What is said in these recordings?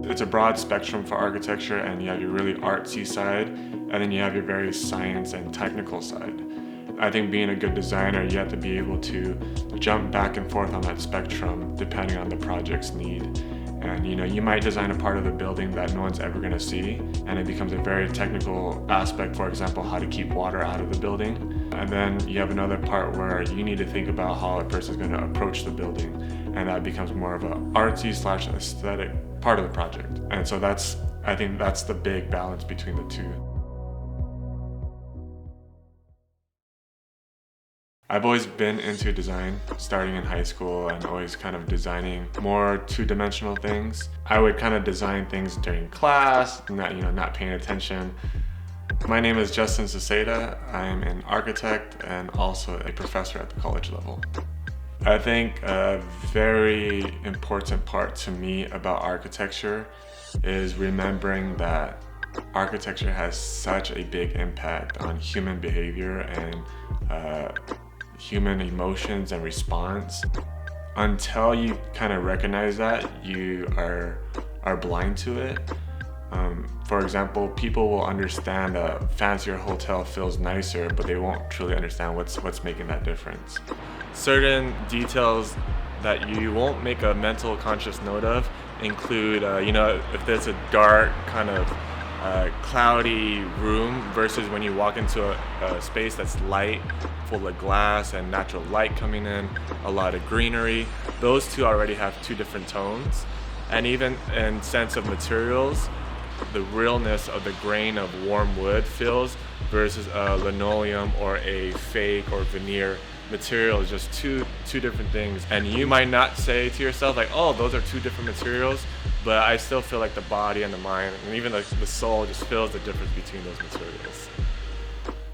It's a broad spectrum for architecture, and you have your really artsy side, and then you have your very science and technical side. I think being a good designer, you have to be able to jump back and forth on that spectrum depending on the project's need. And you might design a part of the building that no one's ever going to see, and it becomes a very technical aspect, for example, how to keep water out of the building. And then you have another part where you need to think about how a person's going to approach the building, and that becomes more of an artsy / aesthetic part of the project. And so I think that's the big balance between the two. I've always been into design, starting in high school, and always kind of designing more two-dimensional things. I would kind of design things during class, not paying attention. My name is Justin Sasada. I'm an architect and also a professor at the college level. I think a very important part to me about architecture is remembering that architecture has such a big impact on human behavior and human emotions and response. Until you kind of recognize that, you are blind to it. For example, people will understand a fancier hotel feels nicer, but they won't truly understand what's making that difference. Certain details that you won't make a mental conscious note of include, if there's a dark kind of cloudy room versus when you walk into a space that's light, full of glass and natural light coming in, a lot of greenery. Those two already have two different tones. And even in sense of materials, the realness of the grain of warm wood feels versus a linoleum or a fake or veneer material is just two different things. And you might not say to yourself like, oh, those are two different materials, but I still feel like the body and the mind and even the soul just feels the difference between those materials.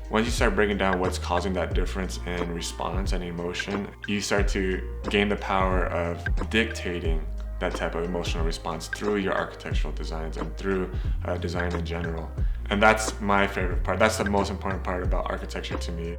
Once you start breaking down what's causing that difference in response and emotion, you start to gain the power of dictating that type of emotional response through your architectural designs and through design in general. And that's my favorite part. That's the most important part about architecture to me.